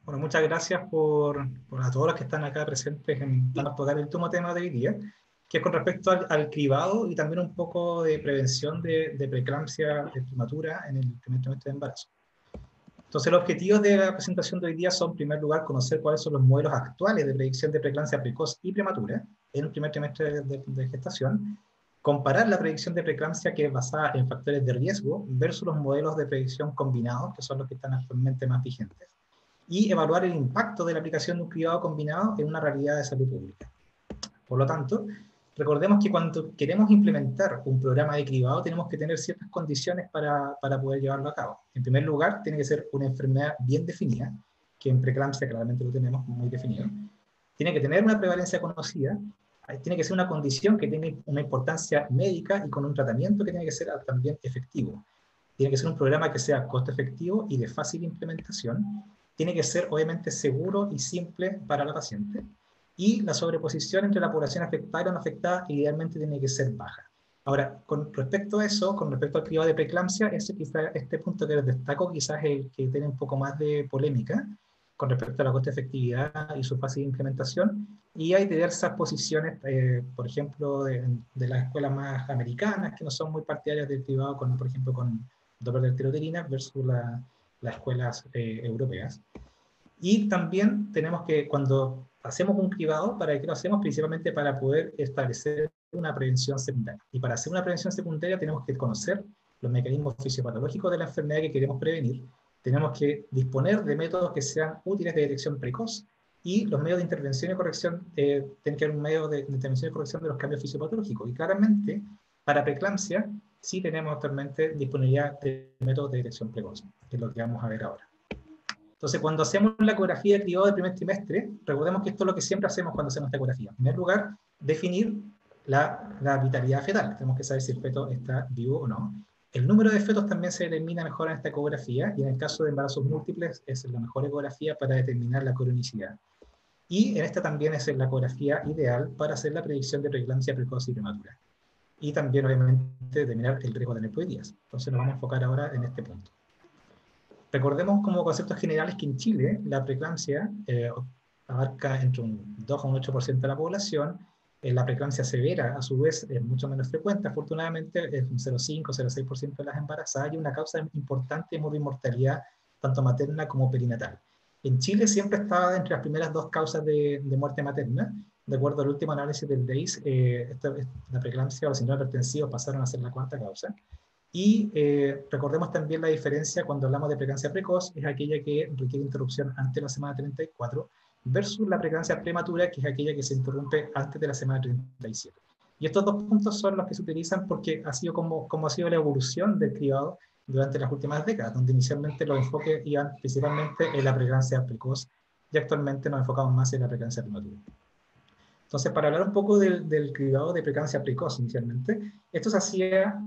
Bueno, muchas gracias por a todos los que están acá presentes para tocar el último tema de hoy día, que es con respecto al cribado y también un poco de prevención de preeclampsia prematura en el primer trimestre de embarazo. Entonces, los objetivos de la presentación de hoy día son, en primer lugar, conocer cuáles son los modelos actuales de predicción de preeclampsia precoz y prematura en el primer trimestre de gestación, comparar la predicción de preeclampsia que es basada en factores de riesgo versus los modelos de predicción combinados, que son los que están actualmente más vigentes, y evaluar el impacto de la aplicación de un cribado combinado en una realidad de salud pública. Por lo tanto, recordemos que cuando queremos implementar un programa de cribado tenemos que tener ciertas condiciones para poder llevarlo a cabo. En primer lugar, tiene que ser una enfermedad bien definida, que en preeclampsia claramente lo tenemos muy definido. Tiene que tener una prevalencia conocida, tiene que ser una condición que tenga una importancia médica y con un tratamiento que tiene que ser también efectivo. Tiene que ser un programa que sea costo efectivo y de fácil implementación. Tiene que ser obviamente seguro y simple para la paciente. Y la sobreposición entre la población afectada y la no afectada idealmente tiene que ser baja. Ahora, con respecto a eso, con respecto al cribado de preeclampsia, este punto que les destaco quizás es el que tiene un poco más de polémica con respecto a la costo efectividad y su fácil implementación. Y hay diversas posiciones, por ejemplo, de las escuelas más americanas, que no son muy partidarias del cribado, por ejemplo, con doble arterial versus las escuelas europeas. Y también tenemos que, cuando hacemos un cribado, ¿para qué lo hacemos? Principalmente para poder establecer una prevención secundaria. Y para hacer una prevención secundaria tenemos que conocer los mecanismos fisiopatológicos de la enfermedad que queremos prevenir. Tenemos que disponer de métodos que sean útiles de detección precoz y los medios de intervención y corrección, tienen que haber un medio de intervención y corrección de los cambios fisiopatológicos. Y claramente, para preeclampsia, sí tenemos actualmente disponibilidad de métodos de detección precoz, que es lo que vamos a ver ahora. Entonces, cuando hacemos la ecografía de cribado del primer trimestre, recordemos que esto es lo que siempre hacemos cuando hacemos esta ecografía. En primer lugar, definir la vitalidad fetal. Tenemos que saber si el feto está vivo o no. El número de fetos también se determina mejor en esta ecografía, y en el caso de embarazos múltiples es la mejor ecografía para determinar la cronicidad. Y en esta también es la ecografía ideal para hacer la predicción de preeclampsia precoz y prematura. Y también, obviamente, determinar el riesgo de neoplasias. Entonces, nos vamos a enfocar ahora en este punto. Recordemos como conceptos generales que en Chile la preeclampsia abarca entre un 2 a un 8% de la población. La preeclampsia severa, a su vez, es mucho menos frecuente. Afortunadamente, es un 0,5 o 0,6% de las embarazadas y una causa importante de mortalidad tanto materna como perinatal. En Chile siempre estaba entre las primeras dos causas de muerte materna. De acuerdo al último análisis del DEIS, la preeclampsia o los síndromes hipertensivos pasaron a ser la cuarta causa. Y recordemos también la diferencia cuando hablamos de preeclampsia precoz, es aquella que requiere interrupción antes de la semana 34, versus la preeclampsia prematura, que es aquella que se interrumpe antes de la semana 37. Y estos dos puntos son los que se utilizan porque ha sido como ha sido la evolución del cribado durante las últimas décadas, donde inicialmente los enfoques iban principalmente en la preeclampsia precoz y actualmente nos enfocamos más en la preeclampsia prematura. Entonces, para hablar un poco del cribado de preeclampsia precoz inicialmente, esto se hacía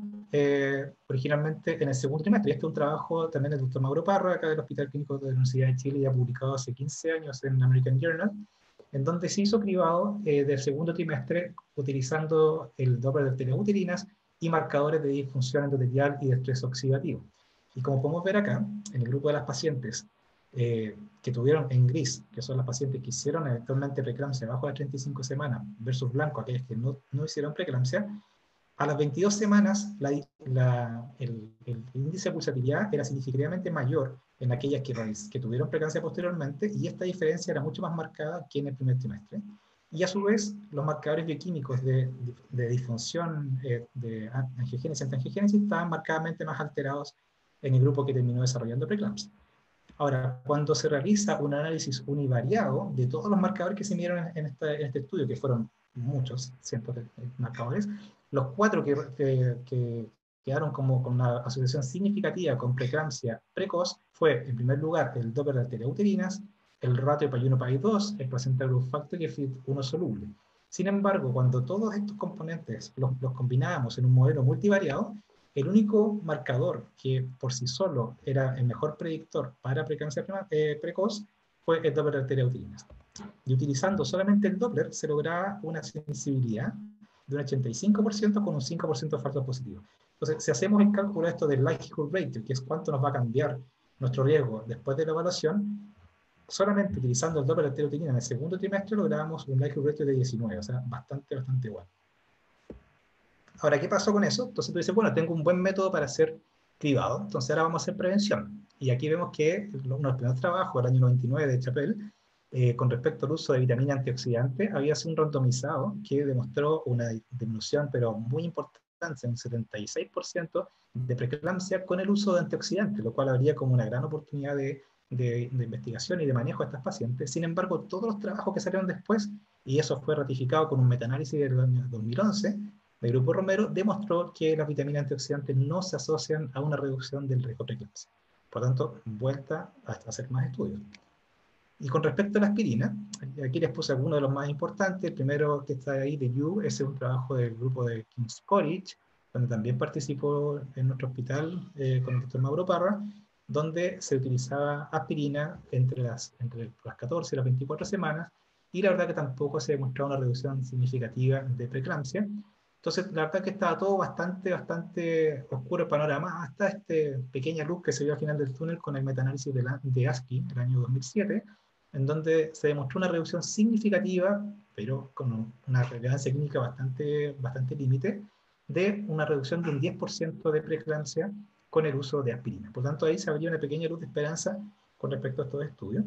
originalmente en el segundo trimestre. Y este es un trabajo también del doctor Mauro Parro, acá del Hospital Clínico de la Universidad de Chile, ya publicado hace 15 años en American Journal, en donde se hizo cribado del segundo trimestre utilizando el Doppler de teleuterinas y marcadores de disfunción endotelial y de estrés oxidativo. Y como podemos ver acá, en el grupo de las pacientes que tuvieron en gris, que son las pacientes que hicieron eventualmente preeclampsia bajo las 35 semanas, versus blanco, aquellas que no hicieron preeclampsia, a las 22 semanas el índice de pulsatividad era significativamente mayor en aquellas que tuvieron preeclampsia posteriormente, y esta diferencia era mucho más marcada que en el primer trimestre. Y a su vez, los marcadores bioquímicos de disfunción de angiogénesis y antiangiogénesis estaban marcadamente más alterados en el grupo que terminó desarrollando preeclampsia. Ahora, cuando se realiza un análisis univariado de todos los marcadores que se midieron en este estudio, que fueron muchos, cientos de marcadores, los 4 que quedaron como con una asociación significativa con preeclampsia precoz fue, en primer lugar, el Doppler de arteriauterinas, el ratio PAI-1-PAI-2, el placenta growth factor y el FIT1 soluble. Sin embargo, cuando todos estos componentes los combinábamos en un modelo multivariado, el único marcador que por sí solo era el mejor predictor para preeclampsia precoz fue el Doppler de arteriauterinas. Y utilizando solamente el Doppler se lograba una sensibilidad de un 85% con un 5% de falsos positivos. Entonces, si hacemos el cálculo esto del likelihood rate, que es cuánto nos va a cambiar nuestro riesgo después de la evaluación, solamente utilizando el Doppler de arteriuterina en el segundo trimestre lográbamos un likelihood ratio de 19, o sea, bastante bueno. Ahora, ¿qué pasó con eso? Entonces tú dices, bueno, tengo un buen método para hacer cribado, entonces ahora vamos a hacer prevención. Y aquí vemos que uno de los primeros trabajos, el año 99 de Chappell, con respecto al uso de vitamina antioxidante, había sido un randomizado que demostró una disminución, pero muy importante, un 76% de preeclampsia con el uso de antioxidantes, lo cual habría como una gran oportunidad de investigación y de manejo de estas pacientes. Sin embargo, todos los trabajos que salieron después, y eso fue ratificado con un metaanálisis del año 2011, el grupo Romero demostró que las vitaminas antioxidantes no se asocian a una reducción del riesgo de preeclampsia. Por lo tanto, vuelta a hacer más estudios. Y con respecto a la aspirina, aquí les puse algunos de los más importantes. El primero que está ahí, de You, ese es un trabajo del grupo de King's College, donde también participó en nuestro hospital con el doctor Mauro Parra, donde se utilizaba aspirina entre las 14 y las 24 semanas, y la verdad que tampoco se demostraba una reducción significativa de preeclampsia. Entonces, la verdad que estaba todo bastante oscuro el panorama, hasta esta pequeña luz que se vio al final del túnel con el metaanálisis de ASCII, el año 2007, en donde se demostró una reducción significativa, pero con una relevancia clínica bastante límite, de una reducción de un 10% de preeclampsia con el uso de aspirina. Por tanto, ahí se abrió una pequeña luz de esperanza con respecto a estos estudios.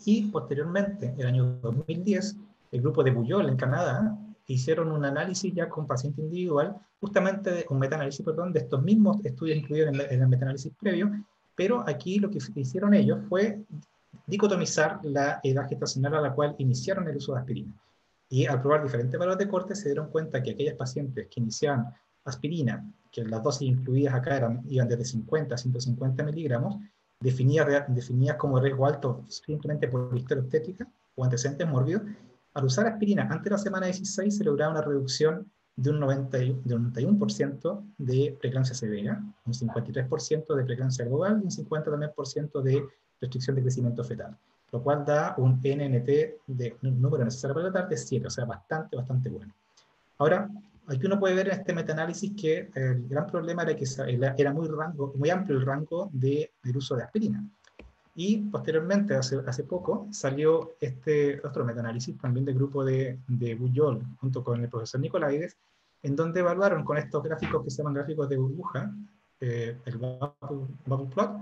Y posteriormente, en el año 2010, el grupo de Puyol en Canadá hicieron un análisis ya con paciente individual, justamente un metaanálisis, perdón, de estos mismos estudios incluidos en el metaanálisis previo, pero aquí lo que hicieron ellos fue dicotomizar la edad gestacional a la cual iniciaron el uso de aspirina. Y al probar diferentes valores de corte se dieron cuenta que aquellas pacientes que iniciaban aspirina, que las dosis incluidas acá iban desde 50 a 150 miligramos, definidas como riesgo alto simplemente por histeroestética o antecedentes mórbidos, al usar aspirina antes de la semana 16 se lograba una reducción de un 91% de preeclampsia severa, un 53% de preeclampsia global y un 50% también de restricción de crecimiento fetal, lo cual da un NNT de un número necesario para tratar de 7, o sea, bastante bueno. Ahora, aquí uno puede ver en este metaanálisis que el gran problema era que era muy amplio el rango del uso de aspirina. Y posteriormente, hace poco, salió este otro metaanálisis también del grupo de Puyol, junto con el profesor Nicolaides, en donde evaluaron con estos gráficos que se llaman gráficos de burbuja, el bubble plot,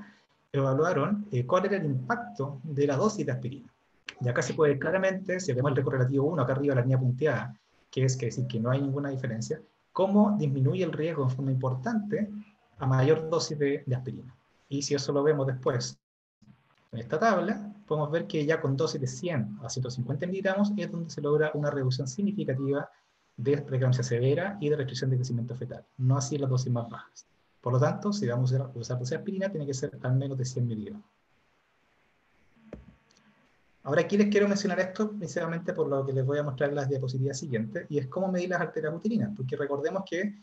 evaluaron cuál era el impacto de la dosis de aspirina. Y acá se puede ver claramente, si vemos el correlativo 1, acá arriba la línea punteada, que es decir que no hay ninguna diferencia, cómo disminuye el riesgo en forma importante a mayor dosis de aspirina. Y si eso lo vemos después en esta tabla, podemos ver que ya con dosis de 100 a 150 miligramos es donde se logra una reducción significativa de preeclampsia severa y de restricción de crecimiento fetal, no así las dosis más bajas. Por lo tanto, si vamos a usar dosis de aspirina, tiene que ser al menos de 100 miligramos. Ahora aquí les quiero mencionar esto principalmente por lo que les voy a mostrar en las diapositivas siguientes, y es cómo medir las arterias uterinas, porque recordemos que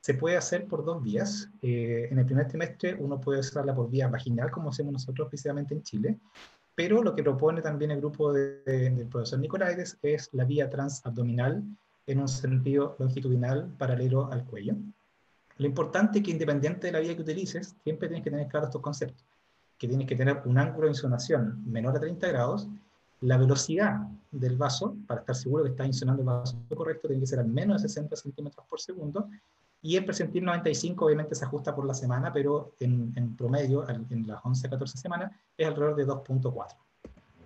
se puede hacer por dos vías. En el primer trimestre uno puede usarla por vía vaginal, como hacemos nosotros precisamente en Chile, pero lo que propone también el grupo del profesor Nicolaides es la vía transabdominal en un sentido longitudinal paralelo al cuello. Lo importante es que independiente de la vía que utilices, siempre tienes que tener claros estos conceptos, que tienes que tener un ángulo de insonación menor a 30 grados, la velocidad del vaso, para estar seguro que está insionando el vaso correcto, tiene que ser al menos de 60 centímetros por segundo, y el percentil 95 obviamente se ajusta por la semana, pero en promedio, en las 11 a 14 semanas, es alrededor de 2.4.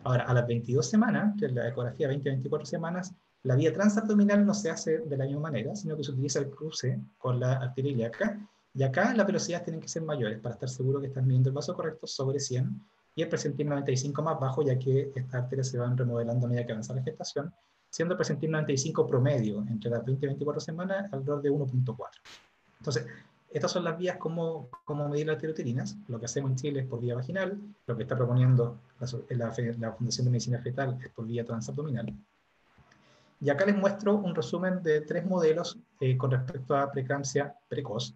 Ahora, a las 22 semanas, que es la ecografía 20-24 semanas, la vía transabdominal no se hace de la misma manera, sino que se utiliza el cruce con la arteria ilíaca, y acá las velocidades tienen que ser mayores para estar seguro que están midiendo el vaso correcto sobre 100, y el percentil 95 más bajo, ya que estas arterias se van remodelando a medida que avanza la gestación, siendo el percentil 95 promedio entre las 20 y 24 semanas alrededor de 1.4. Entonces, estas son las vías como medir las arterias. Lo que hacemos en Chile es por vía vaginal, lo que está proponiendo la Fundación de Medicina Fetal es por vía transabdominal. Y acá les muestro un resumen de 3 modelos con respecto a preeclampsia precoz.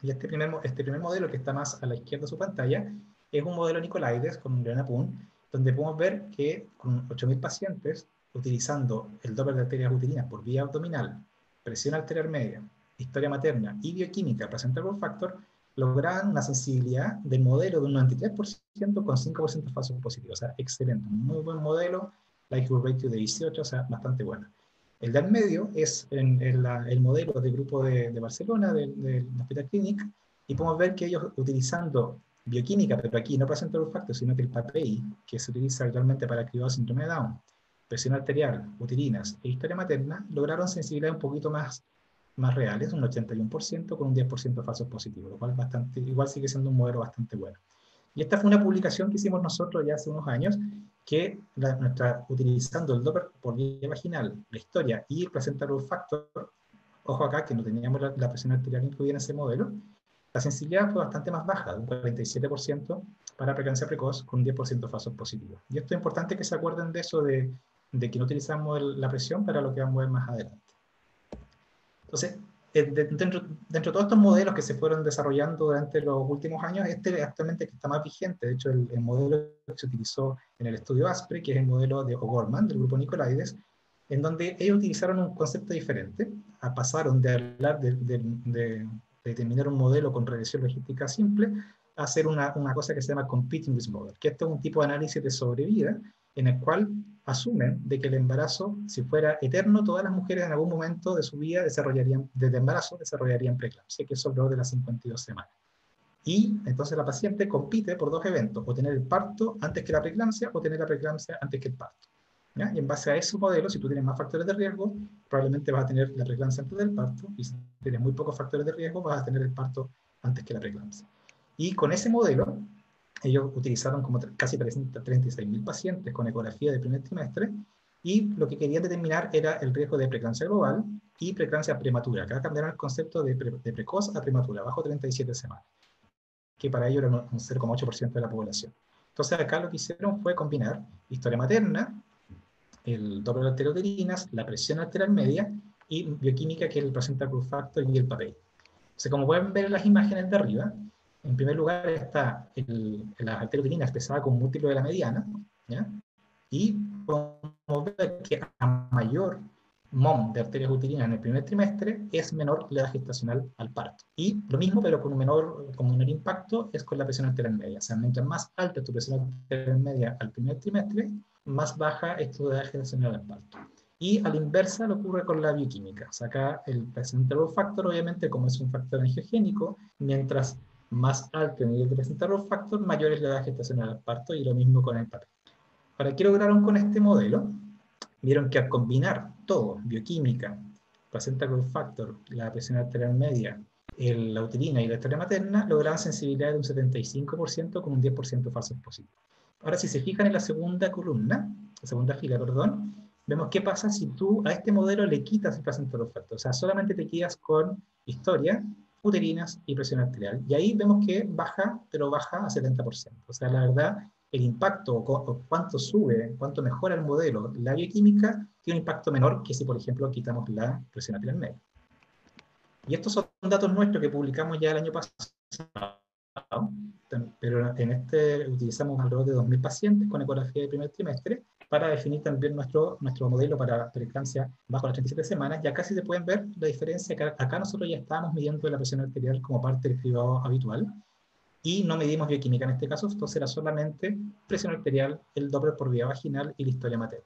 Y este primer modelo, que está más a la izquierda de su pantalla, es un modelo Nicolaides con un Leona Pun, donde podemos ver que con 8.000 pacientes, utilizando el Doppler de arterias uterinas por vía abdominal, presión arterial media, historia materna y bioquímica placenta growth factor, lograban una sensibilidad del modelo de un 93% con 5% de falsos positivos. O sea, excelente, muy buen modelo, likelihood ratio de 18, o sea, bastante bueno. El del medio es el modelo del grupo de Barcelona, del Hospital Clínic, y podemos ver que ellos utilizando bioquímica, pero aquí no presenta los factores, sino que el PAPI, que se utiliza actualmente para el cribado de síndrome de Down, presión arterial, uterinas e historia materna, lograron sensibilidad un poquito más reales, un 81% con un 10% de falsos positivos, lo cual igual sigue siendo un modelo bastante bueno. Y esta fue una publicación que hicimos nosotros ya hace unos años, que utilizando el Doppler por vía vaginal, la historia y el placenta growth factor, ojo acá que no teníamos la presión arterial incluida en ese modelo, la sensibilidad fue bastante más baja, un 47% para preeclampsia precoz con un 10% de falsos positivos. Y esto es importante que se acuerden de eso, de que no utilizamos la presión para lo que vamos a ver más adelante. Entonces, dentro de todos estos modelos que se fueron desarrollando durante los últimos años, este actualmente que está más vigente. De hecho, el modelo que se utilizó en el estudio ASPRE, que es el modelo de O'Gorman, del grupo Nicolaides, en donde ellos utilizaron un concepto diferente, pasaron de hablar de determinar un modelo con regresión logística simple a hacer una cosa que se llama Competing Risk Model, que esto es un tipo de análisis de sobrevida en el cual asumen de que el embarazo, si fuera eterno, todas las mujeres en algún momento de su vida desde embarazo desarrollarían preeclampsia, que es alrededor de las 52 semanas. Y entonces la paciente compite por dos eventos, o tener el parto antes que la preeclampsia, o tener la preeclampsia antes que el parto. ¿Ya? Y en base a ese modelo, si tú tienes más factores de riesgo, probablemente vas a tener la preeclampsia antes del parto, y si tienes muy pocos factores de riesgo, vas a tener el parto antes que la preeclampsia. Y con ese modelo, ellos utilizaron como casi 336.000 pacientes con ecografía de primer trimestre, y lo que querían determinar era el riesgo de preeclampsia global y preeclampsia prematura. Acá cambiaron el concepto de precoz a prematura, bajo 37 semanas, que para ellos era un 0,8% de la población. Entonces acá lo que hicieron fue combinar historia materna, el Doppler arterial-uterinas, la presión arterial media y bioquímica, que es el placenta growth factor y el PAPI. Entonces, como pueden ver en las imágenes de arriba, en primer lugar está la arterial-uterina expresada como múltiplo de la mediana, ¿ya? Y podemos ver que a mayor MOM de arterias uterinas en el primer trimestre es menor la edad gestacional al parto. Y lo mismo, pero con menor impacto, es con la presión arterial media. O sea, mientras más alta es tu presión arterial media al primer trimestre, más baja es tu edad gestacional al parto. Y a la inversa lo ocurre con la bioquímica. O sea, acá el placenta growth factor, obviamente, como es un factor angiogénico, mientras más alto el nivel de placenta growth factor, mayor es la edad gestacional al parto, y lo mismo con el papel. ¿Para qué lograron con este modelo? Vieron que al combinar todo, bioquímica, placenta growth factor, la presión arterial media, la uterina y la historia materna, lograban sensibilidad de un 75% con un 10% de falsos positivos. Ahora, si se fijan en la segunda columna, la segunda fila, perdón, vemos qué pasa si tú a este modelo le quitas el placenta growth factor. O sea, solamente te quedas con historia, uterinas y presión arterial. Y ahí vemos que baja, pero baja a 70%. O sea, la verdad, el impacto o cuánto sube, cuánto mejora el modelo, la bioquímica, tiene un impacto menor que si, por ejemplo, quitamos la presión arterial media. Y estos son datos nuestros que publicamos ya el año pasado, pero en este utilizamos alrededor de 2.000 pacientes con ecografía de primer trimestre para definir también nuestro modelo para preeclampsia bajo las 37 semanas. Y acá sí se pueden ver la diferencia, que acá nosotros ya estábamos midiendo la presión arterial como parte del cribado habitual, y no medimos bioquímica en este caso, entonces era solamente presión arterial, el Doppler por vía vaginal y la historia materna.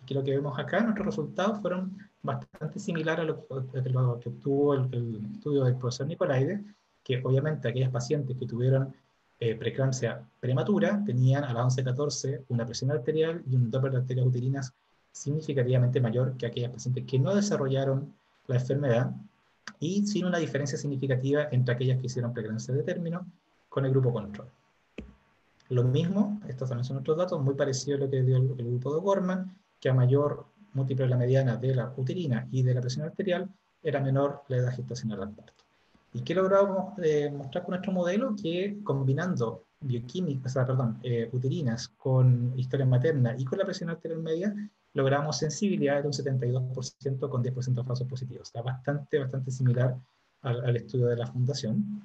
Que lo que vemos acá, nuestros resultados fueron bastante similares a lo que obtuvo el estudio del profesor Nicolaides, que obviamente aquellas pacientes que tuvieron preeclampsia prematura tenían a la 11-14 una presión arterial y un Doppler de arterias uterinas significativamente mayor que aquellas pacientes que no desarrollaron la enfermedad, y sin una diferencia significativa entre aquellas que hicieron preeclampsia de término con el grupo control. Lo mismo, estos también son otros datos, muy parecido a lo que dio el grupo de O'Gorman, que a mayor múltiplo de la mediana de la uterina y de la presión arterial, era menor la edad gestacional al parto. ¿Y qué logramos mostrar con nuestro modelo? Que combinando bioquímica, uterinas con historia materna y con la presión arterial media, logramos sensibilidad de un 72% con 10% de falsos positivos. Está bastante similar al estudio de la fundación.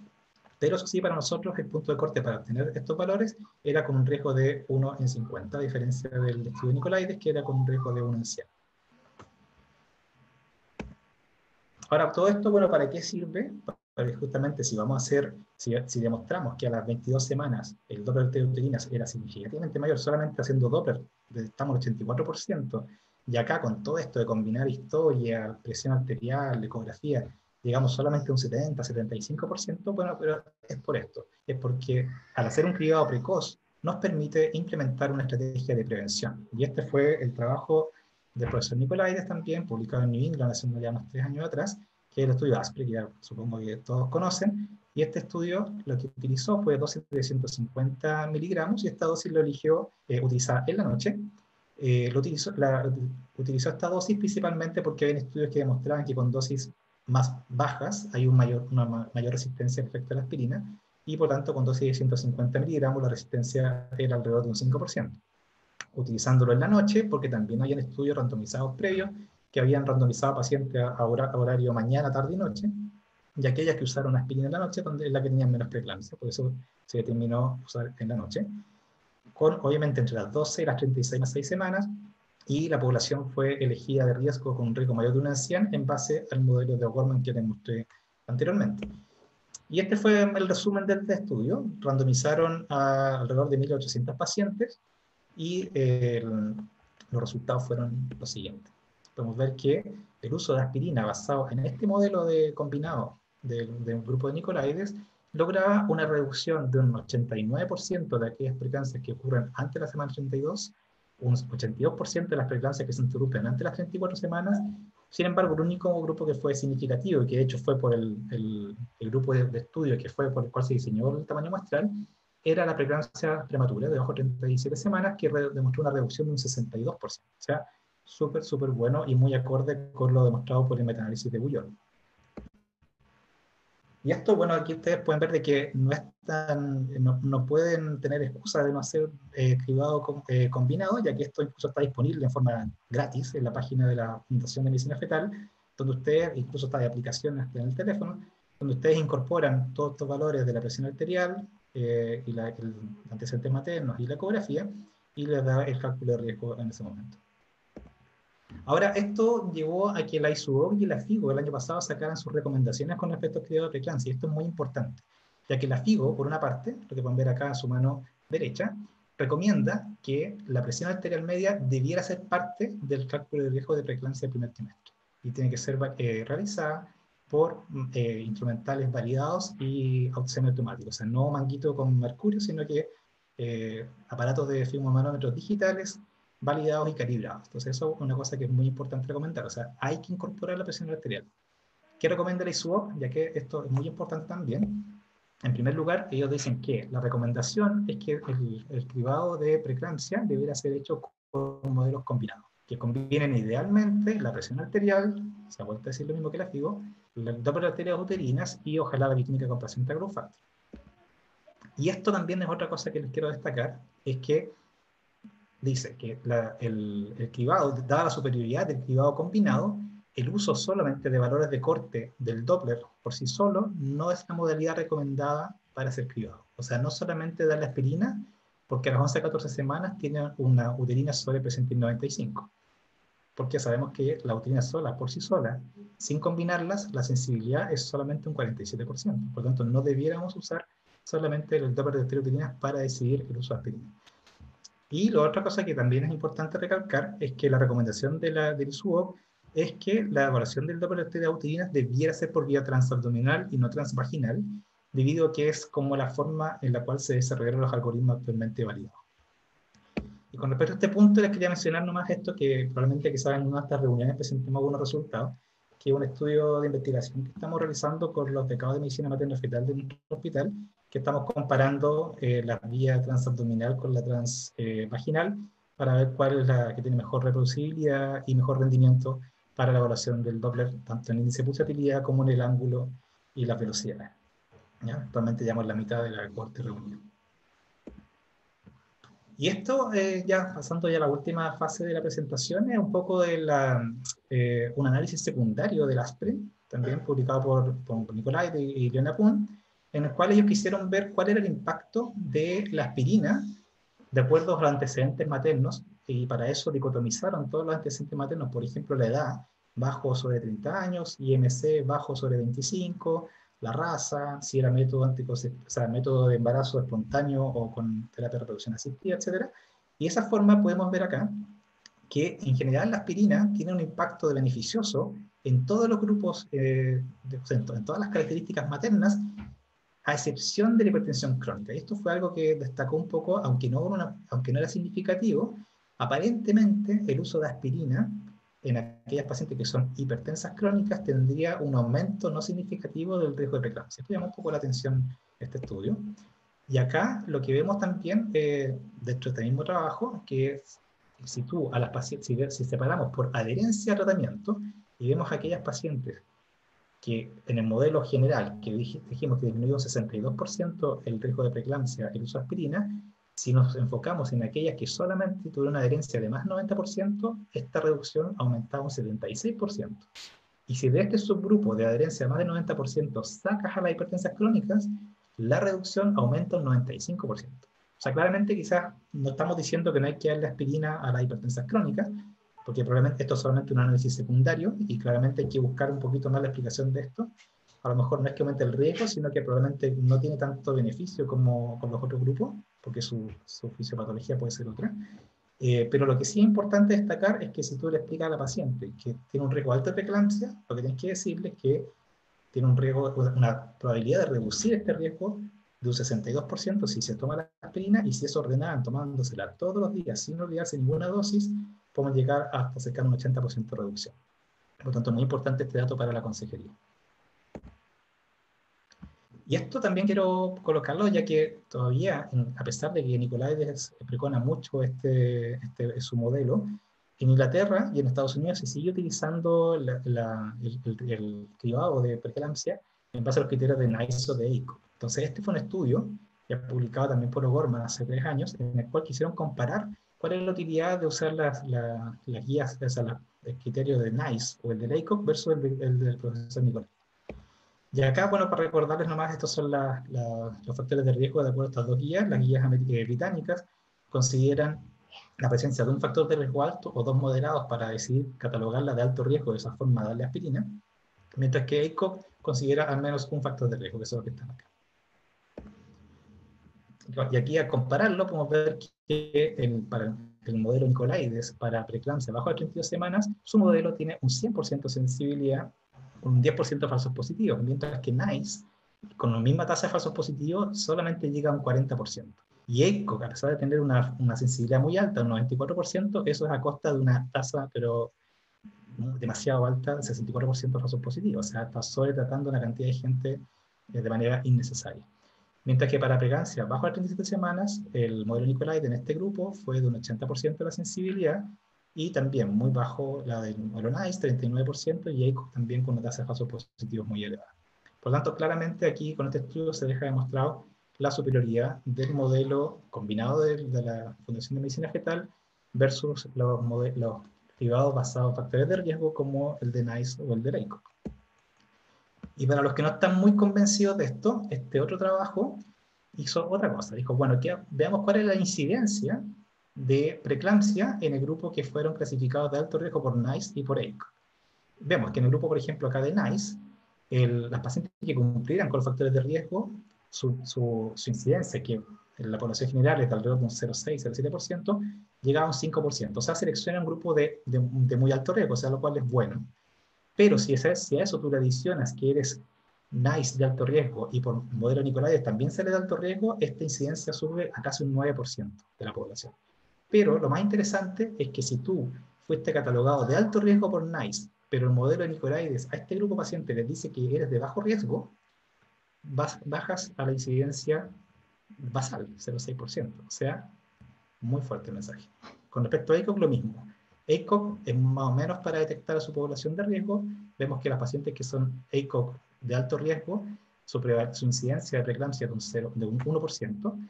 Pero eso sí, para nosotros el punto de corte para obtener estos valores era con un riesgo de 1 en 50, a diferencia del estudio de Nicolaides, que era con un riesgo de 1 en 100. Ahora, todo esto, bueno, ¿para qué sirve? justamente si vamos a hacer, si demostramos que a las 22 semanas el Doppler de uterinas era significativamente mayor, solamente haciendo Doppler, estamos al 84%, y acá con todo esto de combinar historia, presión arterial, ecografía, llegamos solamente a un 70, 75%, bueno, pero es por esto, es porque al hacer un cribado precoz nos permite implementar una estrategia de prevención. Y este fue el trabajo del profesor Nicolaides también, publicado en New England hace ya unos 3 años atrás, que es el estudio ASPRE, que ya supongo que todos conocen, y este estudio lo que utilizó fue dosis de 150 miligramos, y esta dosis lo eligió utilizar en la noche. Utilizó esta dosis principalmente porque hay estudios que demostraban que con dosis más bajas hay una mayor resistencia al efecto de la aspirina, y por tanto con dosis de 150 miligramos la resistencia era alrededor de un 5%. Utilizándolo en la noche, porque también habían estudios randomizados previos que habían randomizado a pacientes a horario mañana, tarde y noche, y aquellas que usaron aspirina en la noche, donde es la que tenían menos preeclampsia, por eso se determinó usar en la noche, con obviamente entre las 12 y las 36 semanas, y la población fue elegida de riesgo con un riesgo mayor de una anciana en base al modelo de O'Gorman que les mostré anteriormente. Y este fue el resumen del estudio. Randomizaron a alrededor de 1.800 pacientes, y los resultados fueron los siguientes. Podemos ver que el uso de aspirina basado en este modelo de combinado de un grupo de Nicolaides logra una reducción de un 89% de aquellas preeclampsias que ocurren antes de la semana 32, un 82% de las preeclampsias que se interrumpen antes de las 34 semanas. Sin embargo, el único grupo que fue significativo, y que de hecho fue por el grupo de estudio que fue por el cual se diseñó el tamaño muestral, era la preeclampsia prematura de bajo 37 semanas, que demostró una reducción de un 62%. O sea, súper, súper bueno y muy acorde con lo demostrado por el metaanálisis de Bouillon. Y esto, bueno, aquí ustedes pueden ver de que no, no pueden tener excusa de no hacer cribado combinado, ya que esto incluso está disponible en forma gratis en la página de la Fundación de Medicina Fetal, donde ustedes, incluso está de aplicaciones en el teléfono, donde ustedes incorporan todos estos valores de la presión arterial, y el antecedentes maternos y la ecografía, y les da el cálculo de riesgo en ese momento. Ahora, esto llevó a que la ISUOC y la FIGO el año pasado sacaran sus recomendaciones con respecto al cuidado de preeclampsia, y esto es muy importante, ya que la FIGO, por una parte, lo que pueden ver acá en su mano derecha, recomienda que la presión arterial media debiera ser parte del cálculo de riesgo de preeclampsia del primer trimestre, y tiene que ser realizada por instrumentales validados y semiautomáticos, o sea, no manguito con mercurio, sino que aparatos de fibromanómetros digitales validados y calibrados. Entonces eso es una cosa que es muy importante recomendar, o sea, hay que incorporar la presión arterial. ¿Qué recomienda la ISUOC? Ya que esto es muy importante también. En primer lugar, ellos dicen que la recomendación es que el cribado de preeclampsia debería ser hecho con modelos combinados, que combinen idealmente la presión arterial, se ha vuelto a decir lo mismo que la FIGO, el Doppler de arterias uterinas y ojalá la bioquímica con placenta growth factor. Y esto también es otra cosa que les quiero destacar, es que dice que el cribado, dada la superioridad del cribado combinado, el uso solamente de valores de corte del Doppler por sí solo no es la modalidad recomendada para hacer cribado. O sea, no solamente dar la aspirina, porque a las 11 a 14 semanas tienen una uterina sola presente en 95. Porque sabemos que la uterina sola, por sí sola, sin combinarlas, la sensibilidad es solamente un 47%. Por lo tanto, no debiéramos usar solamente el Doppler de uterinas para decidir el uso de aspirina. Y la otra cosa que también es importante recalcar es que la recomendación del ISUOC es que la evaluación del Doppler de uterinas debiera ser por vía transabdominal y no transvaginal, debido a que es como la forma en la cual se desarrollaron los algoritmos actualmente validados. Y con respecto a este punto, les quería mencionar nomás esto, que probablemente quizás en una de estas reuniones presentemos algunos resultados, que es un estudio de investigación que estamos realizando con los becados de medicina materno-fetal de nuestro hospital, que estamos comparando la vía transabdominal con la transvaginal para ver cuál es la que tiene mejor reproducibilidad y mejor rendimiento para la evaluación del Doppler, tanto en el índice de pulsatilidad como en el ángulo y las velocidades. ¿Ya? Actualmente llevamos la mitad de la cuarta reunión. Y esto, ya pasando ya a la última fase de la presentación, es un poco de un análisis secundario del ASPRE, también publicado por Nicolai y Leona Pun, en el cual ellos quisieron ver cuál era el impacto de la aspirina de acuerdo a los antecedentes maternos, y para eso dicotomizaron todos los antecedentes maternos, por ejemplo, la edad, bajo sobre 30 años, IMC bajo sobre 25, la raza, si era método o sea, método de embarazo espontáneo o con terapia de reproducción asistida, etcétera. Y de esa forma podemos ver acá que en general la aspirina tiene un impacto de beneficioso en todos los grupos, o sea, en todas las características maternas, a excepción de la hipertensión crónica. Y esto fue algo que destacó un poco, aunque no era significativo, aparentemente el uso de aspirina en aquellas pacientes que son hipertensas crónicas tendría un aumento no significativo del riesgo de preeclampsia. Esto llama un poco la atención este estudio. Y acá lo que vemos también, dentro de este mismo trabajo, que si tú a las pacientes, si separamos por adherencia a tratamiento y vemos a aquellas pacientes que en el modelo general, que dijimos que disminuyó un 62% el riesgo de preeclampsia el uso de aspirina, si nos enfocamos en aquellas que solamente tuvieron una adherencia de más 90%, esta reducción aumentaba un 76%. Y si de este subgrupo de adherencia de más del 90% sacas a las hipertensas crónicas, la reducción aumenta un 95%. O sea, claramente quizás no estamos diciendo que no hay que darle aspirina a las hipertensas crónicas, porque probablemente esto es solamente un análisis secundario y claramente hay que buscar un poquito más la explicación de esto. A lo mejor no es que aumente el riesgo, sino que probablemente no tiene tanto beneficio como con los otros grupos, porque su fisiopatología puede ser otra. Pero lo que sí es importante destacar es que si tú le explicas a la paciente que tiene un riesgo alto de preeclampsia, lo que tienes que decirle es que tiene un riesgo, una probabilidad de reducir este riesgo de un 62% si se toma la aspirina, y si es ordenada tomándosela todos los días sin olvidarse ninguna dosis, podemos llegar hasta cerca de un 80% de reducción. Por lo tanto, es muy importante este dato para la consejería. Y esto también quiero colocarlo, ya que todavía, a pesar de que Nicolaides precona mucho su modelo, en Inglaterra y en Estados Unidos se sigue utilizando el cribado de preeclampsia en base a los criterios de NICE o de ACOG. Entonces, este fue un estudio ya publicado también por O'Gorman hace 3 años, en el cual quisieron comparar cuál es la utilidad de usar las guías, o sea, el criterio de NICE o el de ACOG versus el del profesor Nicolaides. Y acá, bueno, para recordarles nomás, estos son los factores de riesgo de acuerdo a estas dos guías. Las guías británicas consideran la presencia de un factor de riesgo alto o dos moderados para decidir catalogarla de alto riesgo, de esa forma darle aspirina, mientras que ACOG considera al menos un factor de riesgo, que es lo que están acá. Y aquí, al compararlo, podemos ver que para el modelo Nicolaides para preeclampsia bajo de 32 semanas, su modelo tiene un 100% sensibilidad, un 10% de falsos positivos, mientras que NICE, con la misma tasa de falsos positivos, solamente llega a un 40%. Y ACOG, a pesar de tener una sensibilidad muy alta, un 94%, eso es a costa de una tasa, pero demasiado alta, de 64% de falsos positivos. O sea, está sobretratando una cantidad de gente de manera innecesaria. Mientras que para preeclampsia bajo las 37 semanas, el modelo Nicolaides en este grupo fue de un 80% de la sensibilidad, y también muy bajo la del modelo NICE, 39%, y ACOG también con una tasa de falsos positivos muy elevada. Por lo tanto, claramente aquí con este estudio se deja demostrado la superioridad del modelo combinado de la Fundación de Medicina Fetal versus los derivados basados en factores de riesgo como el de NICE o el de ACOG. Y para los que no están muy convencidos de esto, este otro trabajo hizo otra cosa. Dijo, bueno, veamos cuál es la incidencia de preeclampsia en el grupo que fueron clasificados de alto riesgo por NICE y por ACOG. Vemos que en el grupo, por ejemplo, acá de NICE, las pacientes que cumplieran con los factores de riesgo, su incidencia, que en la población general es de alrededor de un 0,6-0,7%, llegaba a un 5%. O sea, selecciona un grupo de muy alto riesgo, o sea, lo cual es bueno. Pero si a eso tú le adicionas que eres NICE de alto riesgo y por modelo Nicolaides también sale de alto riesgo, esta incidencia sube a casi un 9% de la población. Pero lo más interesante es que si tú fuiste catalogado de alto riesgo por NICE, pero el modelo de Nicolaides a este grupo de pacientes les dice que eres de bajo riesgo, bajas a la incidencia basal, 0,6%. O sea, muy fuerte el mensaje. Con respecto a ACOG, lo mismo. ACOG es más o menos para detectar a su población de riesgo. Vemos que las pacientes que son ACOG de alto riesgo, su incidencia de preeclampsia de un 1%,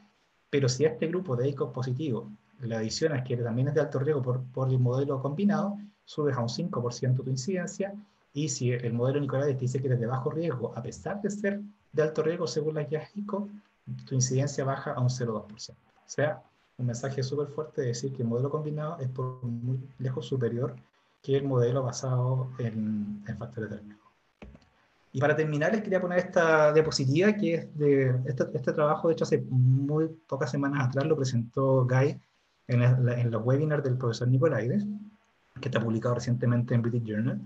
pero si a este grupo de ACOG positivo le adicionas que también es de alto riesgo por el modelo combinado, subes a un 5% tu incidencia, y si el modelo Nicolaides te dice que eres de bajo riesgo, a pesar de ser de alto riesgo según las guías ACOG, tu incidencia baja a un 0,2%. O sea, un mensaje súper fuerte de decir que el modelo combinado es por muy lejos superior que el modelo basado en factores de riesgo. Y para terminar, les quería poner esta diapositiva, que es de este trabajo, de hecho, hace muy pocas semanas atrás lo presentó Guy en los webinars del profesor Nicolaides, que está publicado recientemente en British Journal,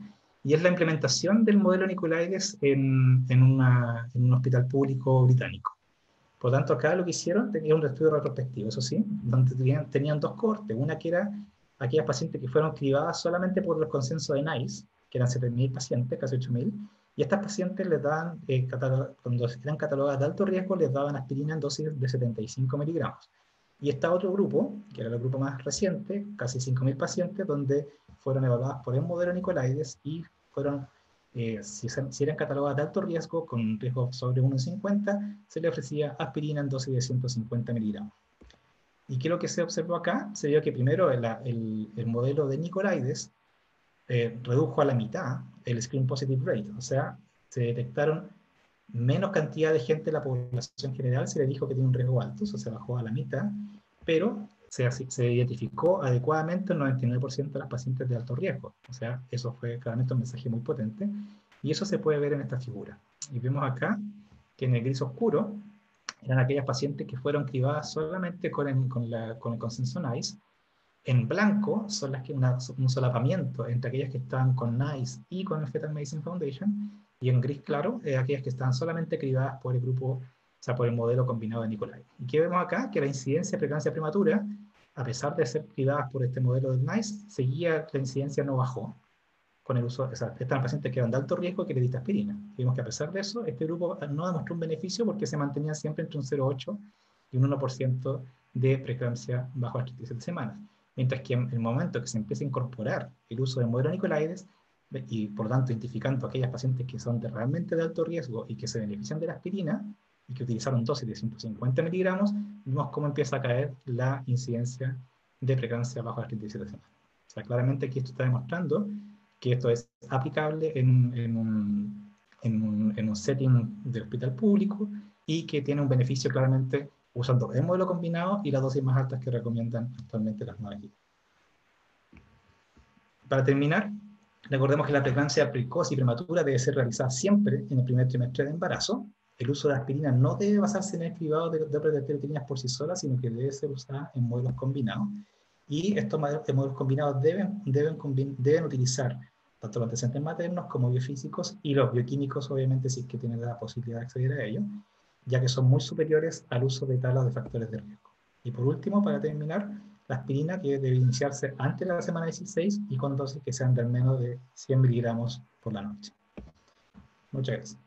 y es la implementación del modelo Nicolaides en un hospital público británico. Por lo tanto, acá lo que hicieron tenía un estudio retrospectivo, eso sí, donde tenían dos cohortes. Una que era aquellas pacientes que fueron cribadas solamente por los consensos de NICE, que eran 7.000 pacientes, casi 8.000, y estas pacientes les daban, cuando eran catalogadas de alto riesgo, les daban aspirina en dosis de 75 miligramos. Y está otro grupo, que era el grupo más reciente, casi 5.000 pacientes, donde fueron evaluadas por el modelo Nicolaides y fueron, si eran catalogadas de alto riesgo, con un riesgo sobre 1,50, se le ofrecía aspirina en dosis de 150 miligramos. ¿Y qué es lo que se observó acá? Se vio que primero el modelo de Nicolaides redujo a la mitad el screen positive rate, o sea, se detectaron menos cantidad de gente de la población general, se le dijo que tiene un riesgo alto, eso se bajó a la mitad, pero se identificó adecuadamente el 99% de las pacientes de alto riesgo, o sea, eso fue claramente un mensaje muy potente, y eso se puede ver en esta figura. Y vemos acá que en el gris oscuro eran aquellas pacientes que fueron cribadas solamente con el consenso NICE. En blanco son las que un solapamiento entre aquellas que están con NICE y con el Fetal Medicine Foundation, y en gris claro, aquellas que están solamente cribadas por el grupo, o sea, por el modelo combinado de Nicolaides. ¿Y qué vemos acá? Que la incidencia de preeclampsia prematura, a pesar de ser cribadas por este modelo de NICE, la incidencia no bajó con el uso, o sea, estas pacientes que eran de alto riesgo que le diste aspirina. Vimos que a pesar de eso, este grupo no demostró un beneficio porque se mantenía siempre entre un 0,8 y un 1% de preeclampsia bajo las 37 semanas. Mientras que en el momento que se empieza a incorporar el uso del modelo Nicolaides, y por lo tanto identificando aquellas pacientes que son realmente de alto riesgo y que se benefician de la aspirina, y que utilizaron dosis de 150 miligramos, vimos cómo empieza a caer la incidencia de preeclampsia bajo las 37 semanas. O sea, claramente aquí esto está demostrando que esto es aplicable en un setting de hospital público y que tiene un beneficio claramente usando el modelo combinado y las dosis más altas que recomiendan actualmente las nuevas guías. Para terminar, recordemos que la preeclampsia precoz y prematura debe ser realizada siempre en el primer trimestre de embarazo. El uso de aspirina no debe basarse en el cribado de proteínas por sí solas, sino que debe ser usada en modelos combinados. Y estos modelos combinados deben utilizar tanto los antecedentes maternos como biofísicos y los bioquímicos, obviamente, si es que tienen la posibilidad de acceder a ellos, ya que son muy superiores al uso de tablas de factores de riesgo. Y por último, para terminar, la aspirina que debe iniciarse antes de la semana 16 y con dosis que sean de al menos de 100 miligramos por la noche. Muchas gracias.